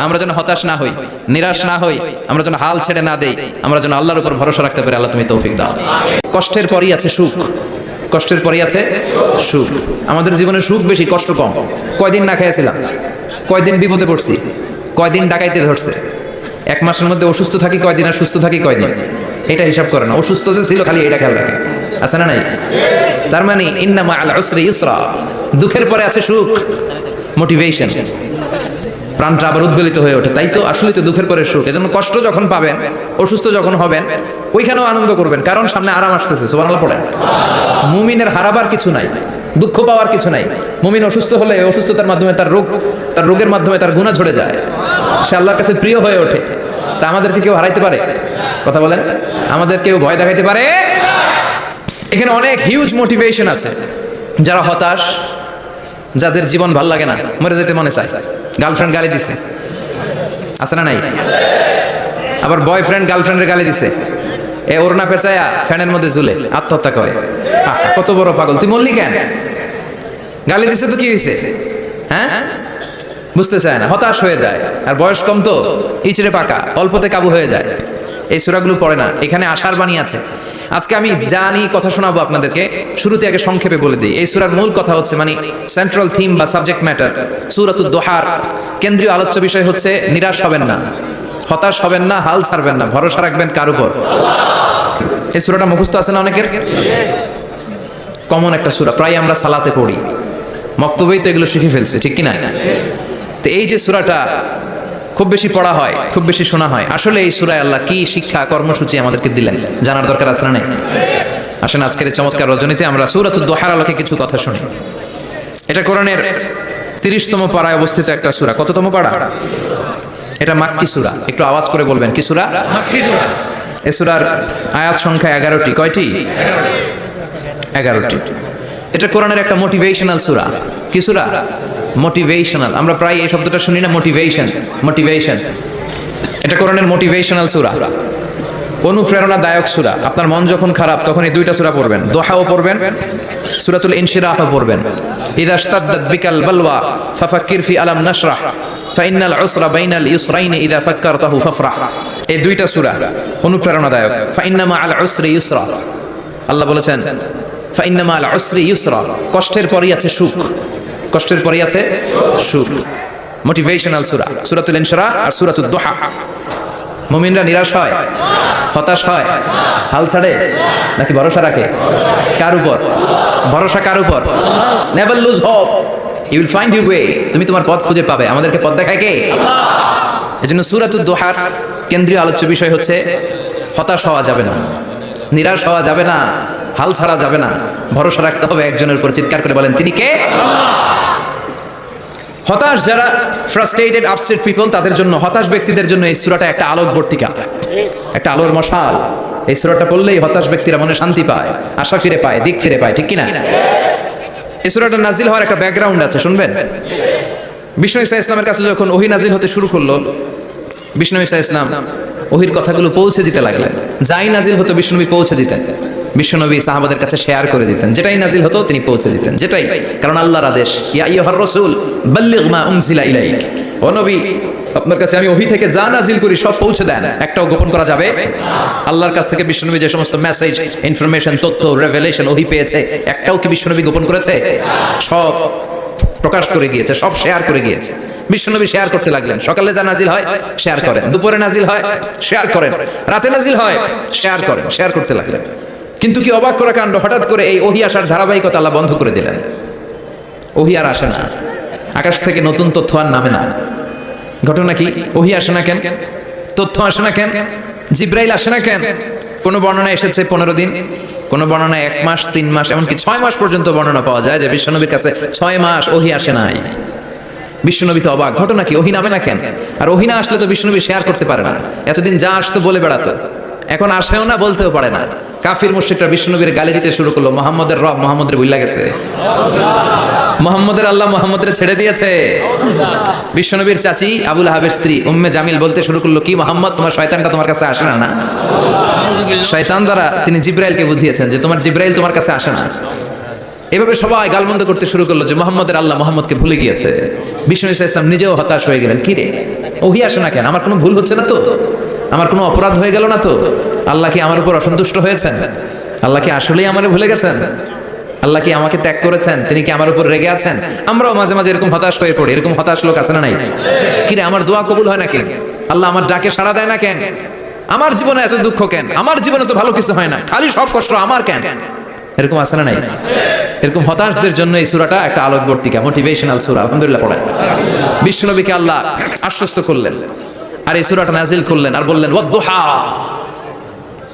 আমরা যেন হতাশ না হই, নিরাশ না হই, আমরা যেন হাল ছেড়ে না দেই, আমরা যেন আল্লাহর উপর ভরসা রাখতে পারি। আল্লাহ তুমি তৌফিক দাও। কষ্টের পরই আছে সুখ, কষ্টের পরই আছে সুখ। আমাদের জীবনে সুখ বেশি, কষ্ট কম। কয়দিন না খেয়েছিলাম, কয়দিন বিপদে পড়ছি, কয়দিন ডাকাইতে ধরছে, এক মাসের মধ্যে অসুস্থ থাকি কয়দিন আর সুস্থ থাকি কয়দিন, এটা হিসাব করে না। অসুস্থ যে ছিল খালি এটা খেয়াল রাখে, আছে না নাই? তার মানে ইন্না মা'আল উসরি ইউসরা, দুঃখের পরে আছে সুখ, মোটিভেশন। প্রাণটা আবার উদ্বেলিত হয়ে ওঠে। তাই তো আসলে তো দুঃখের পরে সুখ। এজন্য কষ্ট যখন পাবেন, অসুস্থ যখন হবেন, ওইখানেও আনন্দ করবেন, কারণ সামনে আরাম আসতেছে। সুবহানাল্লাহ পড়েন। মুমিনের হারাবার কিছু নাই, দুঃখ পাওয়ার কিছু নাই। মুমিন অসুস্থ হলে অসুস্থতার মাধ্যমে তার রোগের মাধ্যমে তার গুনাহ ঝরে যায়, সে আল্লাহর কাছে প্রিয় হয়ে ওঠে। তা আমাদেরকে কেউ হারাইতে পারে? কথা বলেন, আমাদের কেউ ভয় দেখাইতে পারে? এখানে অনেক হিউজ মোটিভেশন আছে। যারা হতাশ, যাদের জীবন ভাল লাগে না, মরে যেতে মনে চায়, গার্লফ্রেন্ড গালি দিছে, আছে না নাই? আবার বয়ফ্রেন্ড গার্লফ্রেন্ডের গালি দিছে, এ ওড়না পেঁচায়া ফ্যানের মধ্যে ঝুলে আত্মহত্যা করে। কত বড় পাগল, তুই মরলি কেন? গালি দিছে তো কি হয়েছে? হ্যাঁ, বুঝতে চায় না, হতাশ হয়ে যায়। আর বয়স কম তো, ইচড়ে পাকা, অল্পতে কাবু হয়ে যায়। এই সূরাগুলো পড়ে না, এখানে আশার বাণী আছে। আজকে আমি জানি কথা শোনাবো আপনাদেরকে, শুরুতে আগে সংক্ষেপে বলে দিই। এই সূরার মূল কথা হচ্ছে, মানে সেন্ট্রাল থিম বা সাবজেক্ট ম্যাটার, সূরাতুদ দোহার কেন্দ্রীয় আলোচ্য বিষয় হচ্ছে নিরাশ হবেন না, হতাশ হবেন না, হাল ছাড়বেন না, ভরসা রাখবেন কার উপর? এই সূরাটা মুখস্থ আছে না অনেকের? কমন একটা সূরা, প্রায় আমরা সালাতে পড়ি, মক্তবেই তো এগুলো শিখে ফেলছে, ঠিক কি না? তো এই যে সূরাটা খুব বেশি পড়া হয়, খুব বেশি শোনা হয়, আসলে এই সূরায় আল্লাহ কি শিক্ষা কর্মসূচি আমাদেরকে দিলেন জানার দরকার আছে না? আসেন আজকের এই চমৎকার রজনীতে আমরা সূরাতুদ দোহার আলোকে কিছু কথা শুনি। এটা কোরআনের 30তম পারায় অবস্থিত একটা সূরা। কততম পারা? এটা মাক্কি সূরা। একটু আওয়াজ করে বলবেন, কি সূরা? মাক্কি সূরা। এই সূরার আয়াত সংখ্যা 11টি। কয়টি? 11টি। এটা কোরআনের একটা মোটিভেশনাল সূরা। কি সূরা? মোটিভেশনাল। আমরা প্রায় এই শব্দটা শুনি না, মোটিভেশন, মোটিভেশন। এটা কোরআনের মোটিভেশনাল সূরা, অনুপ্রেরণাদায়ক সূরা। আপনার মন যখন খারাপ তখন এই দুইটা সূরা পড়বেন, দোহাও পড়বেন, সূরাতুল ইনশিরাহও পড়বেন। ইযা ইশতাদ্দাত বিকাল বালওয়া ফাফাক্কির ফি আলাম নাশরাহ ফাইন্নাল উসরা বাইনাল ইউসরাইনি ইযা ফাক্কারতাহু ফাফরাহ। এই দুইটা সূরা অনুপ্রেরণাদায়ক। ফাইন্না মাআল উসরি ইউসরা, আল্লাহ বলেছেন ফাইন্না মাআল উসরি ইউসরা, কষ্টের পরেই আছে সুখ, কষ্টের পরেই আছে সুখ। মোটিভেশনাল সূরা সূরাতুল ইনশিরাহ আর সূরাতুদ দোহা। মুমিনরা নিরাশ হয়, হতাশ হয়, হাল ছাড়ে নাকি ভরসা রাখে? কার উপর ভরসা? কার উপর? Never lose hope, you will find your way. তুমি তোমার পথ খুঁজে পাবে। আমাদেরকে পথ দেখায় কে? আল্লাহ। এজন্য সূরাতুদ দোহার কেন্দ্রীয় আলোচ্য বিষয় হচ্ছে হতাশ হওয়া যাবে না, নিরাশ হওয়া যাবে না, হাল ছাড়া যাবে না, ভরসা রাখতে হবে একজনের উপর। চিৎকার করে বলেন, তিনি কে? হতাশ যারা, ফ্রাস্ট্রেটেড, আপসেট পিপল, তাদের জন্য, হতাশ ব্যক্তিদের জন্য এই সূরাটা একটা আলোকবর্তিকা, একটা আলোর মশাল। এই সূরাটা পড়লেই হতাশ ব্যক্তিরা মনে শান্তি পায়, আশা ফিরে পায়, দিক ফিরে পায়, ঠিক কি না? এই সূরাটা নাজিল হওয়ার একটা ব্যাকগ্রাউন্ড আছে, শুনবেন। বিষ্ণু ঈসা ইসলামের কাছে যখন ওহী নাজিল হতে শুরু করলো, বিষ্ণু ঈসা ইসলাম ওহীর কথাগুলো পৌঁছে দিতে লাগলেন। যাই নাজিল হতো বিষ্ণুনবী পৌঁছে দিতেন, বিশ্বনবী সাহাবাদের কাছে শেয়ার করে দিতেন। যেটাই নাজিল হতো তিনি পৌঁছে দিতেন, যেটাই, কারণ আল্লাহর আদেশ, ইয়া আইয়ুহার রাসূল বাল্লিগ মা উনজিলা ইলাইক, ও নবী আপনার কাছে আমি ওহী থেকে যা নাজিল করি সব পৌঁছে দেন, একটাও গোপন করা যাবে? আল্লাহর কাছ থেকে বিশ্বনবী যে সমস্ত মেসেজ, ইনফরমেশন, তথ্য, রেভেলেশন ওহী পেয়েছে, একটাও কি বিশ্বনবী গোপন করেছে? সব প্রকাশ করে গিয়েছে, সব শেয়ার করে গিয়েছে। বিশ্বনবী শেয়ার করতে লাগলেন। সকালে যা নাজিল হয় শেয়ার করেন, দুপুরে নাজিল হয় শেয়ার করেন, রাতে নাজিল হয় শেয়ার করেন, শেয়ার করতে লাগলেন। কিন্তু কি অবাক করা কাণ্ড, হঠাৎ করে এই ওহী আসার ধারাবাহিকতা আল্লাহ বন্ধ করে দিলেন। ওহী আর আসে না, আকাশ থেকে নতুন তথ্য আর নামে না। ঘটনা কি? ওহী আসে না কেন? তথ্য আসে না কেন? জিব্রাইল আসে না কেন? কোন বর্ণনা এসেছে 15 দিন, কোন বর্ণনা 1 মাস, 3 মাস, এমনকি 6 মাস পর্যন্ত বর্ণনা পাওয়া যায় যে বিশ্বনবীর কাছে 6 মাস ওহী আসে নাই। বিশ্বনবী তো অবাক, ঘটনা কি? ওহী নামে না কেন? আর ওহী না আসলে তো বিশ্বনবী শেয়ার করতে পারে না। এতদিন যা আসতো বলে বেড়াতো, এখন আসেও না, বলতেও পারে না। কাফির মুশরিকরা বিশ্বনবীর গালি দিতে শুরু করলো, মুহাম্মদের রব মুহাম্মদের ভুলে গেছে, মুহাম্মদের আল্লাহ মুহাম্মদের ছেড়ে দিয়েছে। বিশ্বনবীর চাচি আবু লাহাবের স্ত্রী উম্মে জামিল বলতে শুরু করলো, কি মুহাম্মদ, তোমার শয়তানটা তোমার কাছে আসে না? না, শয়তান দ্বারা তিনি জিব্রাইলকে বুঝিয়েছেন যে তোমার জিব্রাইল তোমার কাছে আসে না। এভাবে সবাই গালমন্দ করতে শুরু করলো যে মুহাম্মদের আল্লাহ মুহাম্মদকে ভুলে গিয়েছে। বিষ্ণু ঈসা ইসলাম নিজেও হতাশ হয়ে গেলেন, কি রে ওহি আসে না কেন? আমার কোনো ভুল হচ্ছে না তো? আমার কোনো অপরাধ হয়ে গেল না তো? আল্লাহ কি আমার উপর অসন্তুষ্ট হয়েছেন? আল্লাহ কি আসলেই আমারে ভুলে গেছেন? আল্লাহ কি আমাকে ত্যাগ করেছেন? তিনি কি আমার উপর রেগে আছেন? আমরাও মাঝে মাঝে এরকম হতাশ হয়ে পড়ি। এরকম হতাশ লোক আছে না নাই? কিরে আমার দোয়া কবুল হয় না কেন? আল্লাহ আমার ডাকে সাড়া দেয় না কেন? আমার জীবনে এত দুঃখ কেন? আমার জীবনে তো ভালো কিছু হয় না, খালি সব কষ্ট আমার কেন? এরকম আছে না নাই? এরকম হতাশদের জন্য এই সূরাটা একটা আলোকবর্তিকা, মোটিভেশনাল সূরা। আলহামদুলিল্লাহ পড়েন। বিশ্বনবীকে আল্লাহ আশ্বস্ত করলেন আর এই সূরাটা নাজিল করলেন আর বললেন ওয়াদ-দুহা,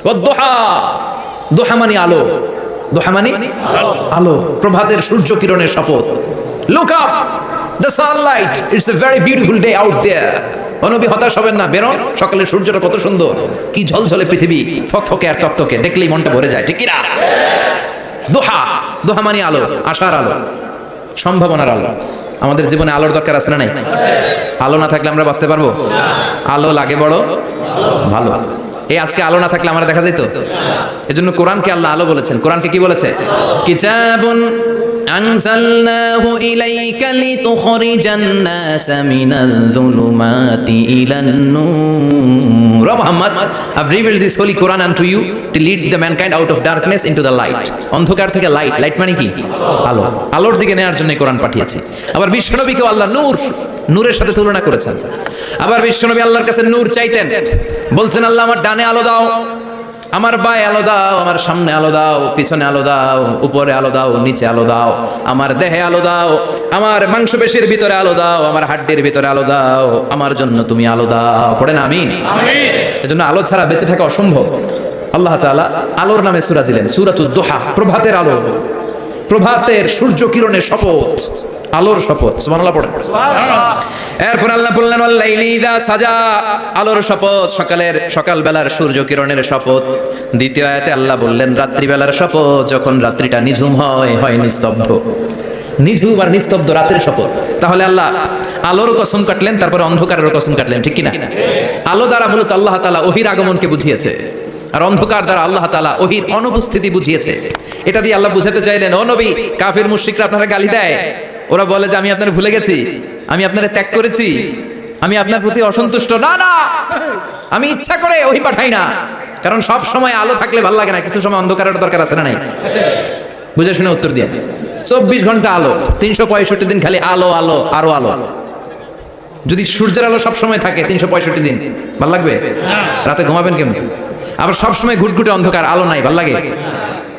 ওয়াদ-দুহা। দুহা মানে আলো, দুহা মানে আলো, প্রভাতের সূর্য কিরণের শপথ। Look up, the sunlight, it's a very beautiful day out there. নবী হতাশ হবেন না, বেরোন, সকালের সূর্যটা কত সুন্দর, কি ঝলঝলে পৃথিবী, ফকফকে আর তকতকে, দেখলেই মনটা ভরে যায়, ঠিক কি না? দুহা, দুহা মানে আলো, আশার আলো, সম্ভাবনার আলো। আমাদের জীবনে আলোর দরকার আছে না নাই? আলো না থাকলে আমরা বাঁচতে পারবো? আলো লাগে বড় ভালো। এই আজকে আলো না থাকলে আমরা দেখা যেত? এজন্য কোরআনকে আল্লাহ আলো বলেছেন। কোরআনকে কি বলেছে? কিতাবুন আনজালনাহু ইলাইকা লিতুখরিজান নাসা মিনাল যুলুমাতি ইলান নূর। Muhammad, I've revealed this holy Quran unto you to lead the mankind out of darkness into the light. অন্ধকার থেকে লাইট, লাইট মানে কি? আলো। আলোর দিকে নেওয়ার জন্য কোরআন পাঠিয়েছি। আবার বিশ্বনবীকে আল্লাহ নূর, নূরের সাথে তুলনা করেছেন। আবার বিশ্বনবী আল্লাহর কাছে নূর চাইতেন, বলছেন আল্লাহ আমার ডানে আলো দাও, আমার বায়ে আলো দাও, আমার সামনে আলো দাও, পিছনে আলো দাও, উপরে আলো দাও, নিচে আলো দাও, আমার দেহে আলো দাও, আমার মাংসপেশির ভিতরে আলো দাও, আমার হাড্ডির ভিতরে আলো দাও, আমার জন্য তুমি আলো দাও। পড়েন আমিন। এজন্য আলো ছাড়া বেঁচে থাকা অসম্ভব। আল্লাহ তাআলা আলোর নামে সূরা দিলেন, সূরাতুদ দুহা, প্রভাতের আলো, প্রভাতের সূর্য কিরণের শপথ, আলোর শপথ। সুবহানাল্লাহ পড়েন। এরপর আল্লাহ বললেন ওয়াল-লাইলি ইযা সাজা, আলোর শপথ, সকাল বেলার সূর্য কিরণের শপথ। দ্বিতীয় আয়াতে আল্লাহ বললেন রাত্রি বেলার শপথ, যখন রাত্রিটা নিঝুম হয় নিস্তব্ধ, নিঝুম আর নিস্তব্ধ রাতের শপথ। তাহলে আল্লাহ আলোর কসম কাটলেন, তারপরে অন্ধকারের কসম কাটলেন, ঠিক কি না? আলো দ্বারা মূলত আল্লাহ তাআলা ওহীর আগমনকে বুঝিয়েছে, আর অন্ধকার দ্বারা আল্লাহ তাআলা ওহীর অনুপস্থিতি বুঝিয়েছে। এটা দিয়ে আল্লাহ বুঝাতে চাইলেন, ও নবী, কাফির মুশরিকরা আপনারা গালি দেয়, ওরা বলে যে আমি আপনারে ভুলে গেছি, আমি আপনারে ত্যাগ করেছি, আমি আপনার প্রতি অসন্তুষ্ট। না না, আমি ইচ্ছা করে ওহী পাঠাই না, কারণ সব সময় আলো থাকলে ভালো লাগে না, কিছু সময় অন্ধকারের দরকার আছে না নাই? বুঝে শুনে উত্তর দিয়ে। 24 ঘন্টা আলো, 365 দিন খালি আলো আলো আরো আলো। যদি সূর্যের আলো সব সময় থাকে 365 দিন, ভালো লাগবে? রাতে ঘুমাবেন কেমন? আবার সব সময় ঘুটঘুটে অন্ধকার, আলো নাই, ভালো লাগে?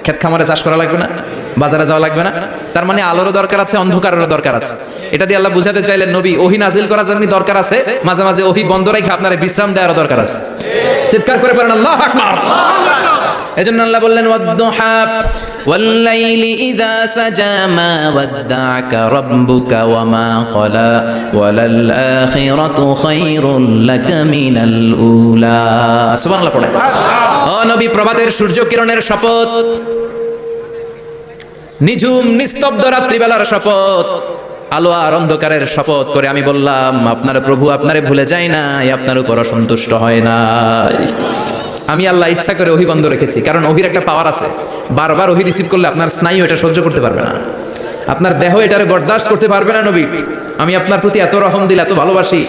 ক্ষেত খামারে চাষ করা লাগবে না, বাজারে যাওয়া লাগবে না। তার মানে আলোরও দরকার আছে, অন্ধকারেরও দরকার আছে। এটা দিয়ে আল্লাহ বুঝাতে চাইলেন নবী ওহী নাজিল করার জন্য দরকার আছে, মাঝে মাঝে ওহী বন্ধ রেখে আপনার বিশ্রাম দেওয়ারও দরকার আছে। চিৎকার করে বলেন আল্লাহু আকবার। এজন্য আল্লাহ বললেন ওয়াদ-দুহা ওয়াল-লাইলি ইযা সাজা মা ওয়াদ্দা'আকা রাব্বুকা ওয়া মা ক্বালা ওয়ালাল আখিরাতু খায়রুল লাকা মিনাল উলা। সুবহানাল্লাহ পড়ে। ও নবী, প্রভাতের সূর্য কিরণের শপথ, নিঝুম নিস্তব্ধ রাত্রিবেলার শপথ, আলো আর অন্ধকারের শপথ করে আমি বললাম আপনার প্রভু আপনারে ভুলে যায় নাই, আপনার উপর অসন্তুষ্ট হয় নাই। আমি আল্লাহ ইচ্ছা করে ওহী বন্ধ রেখেছি, কারণ ওহীর একটা পাওয়ার আছে, বারবার ওহী রিসিভ করলে আপনার স্নায়ু এটা সহ্য করতে পারবে না, আপনার দেহ এটারে বরদাস্ত করতে পারবে না। নবী, আমি আপনার প্রতি এত রহম দিল, এত ভালোবাসি,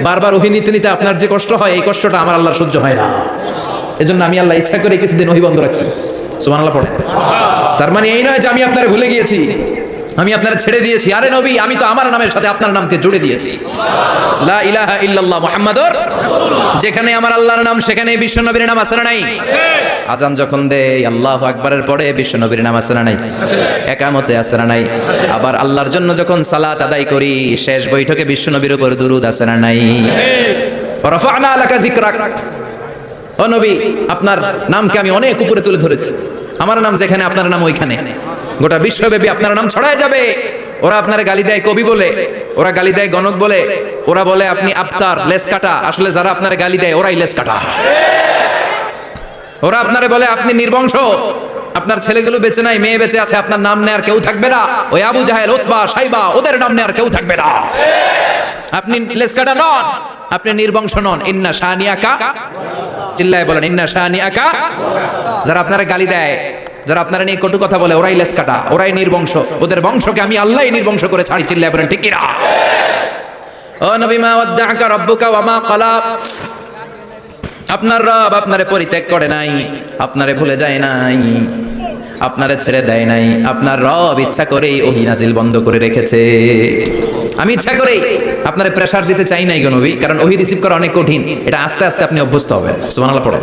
বারবার ওহী নিতে নিতে আপনার যে কষ্ট হয়, এই কষ্টটা আমার আল্লাহর সহ্য হয় না। এজন্য আমি আল্লাহ ইচ্ছা করে কিছুদিন ওহী বন্ধ রাখছি। সুবহানাল্লাহ পড়ে। তার মানে এই নয় যে আমি আপনার ভুলে গিয়েছি, আমি আপনার ছেড়ে দিয়েছি। আরে নবী, আমি তো আমার নামের সাথে আপনার নামকে জুড়ে দিয়েছি, লা ইলাহা ইল্লাল্লাহ মুহাম্মাদুর রাসূলুল্লাহ। যেখানে আমার আল্লাহর নাম, সেখানে বিশ্বনবীর নাম আছে না নাই? আজান যখন দেই আল্লাহু আকবারের পরে বিশ্বনবীর নাম আছে না নাই? একামতে আছে না নাই? আবার আল্লাহর জন্য যখন সালাত আদায় করি, শেষ বৈঠকে বিশ্বনবীর উপর দুরূদ আছে না নাই? রাফা'না লাকা যিকরাক। ও নবী, আপনার নামকে আমি অনেক উপরে তুলে ধরেছি, আমার নাম যেখানে আপনার নাম ওইখানে, গোটা বিশ্বব্যাপী আপনার নাম ছড়ায় যাবে। ওরা আপনারে গালি দেয় কবি বলে, ওরা গালি দেয় গণক বলে, ওরা বলে আপনি আফতার, লেস কাটা। আসলে যারা আপনারে গালি দেয় ওরাই লেস কাটা। ওরা আপনারে বলে আপনি নির্বংশ, আপনার ছেলেগুলো বেঁচে নাই, মেয়ে বেঁচে আছে, আপনার নাম নেয়ার কেউ থাকবে না। ওই আবু জাহেল, উতবা, সাইবা, ওদের নাম নেয়ার কেউ থাকবে না। আপনি লেস কাটা নন, আপনি নির্বংশ নন। ইন্না শানিয়াকা, চিল্লায় বলেন ইন্না শানিয়াকা। যারা আপনারা গালি দেয়, যারা আপনারা নিয়ে কটু কথা বলে, ওরাই লেস কাটা, ওরাই নির্বংশ, ওদের বংশকে আমি আল্লাহই নির্বংশ করে ছাড়ি। চিল্লায় বলেন ঠিক কি না? ও ও নবী মা ওয়াদ্দাআকা রাব্বুকা ওয়া মা ক্বালা, আপনার রব আপনারে পরিত্যাগ করে নাই, আপনারে ভুলে যায় নাই, আপনারে ছেড়ে দেয় নাই। আপনার রব ইচ্ছা করেই ওহী নাজিল বন্ধ করে রেখেছে। আমি ইচ্ছা করেই আপনারে প্রেসার দিতে চাই নাই গো নবী, কারণ ওহী রিসিভ করা অনেক কঠিন। এটা আস্তে আস্তে আপনি অভ্যস্ত হবেন। সুবহানাল্লাহ পড়ে।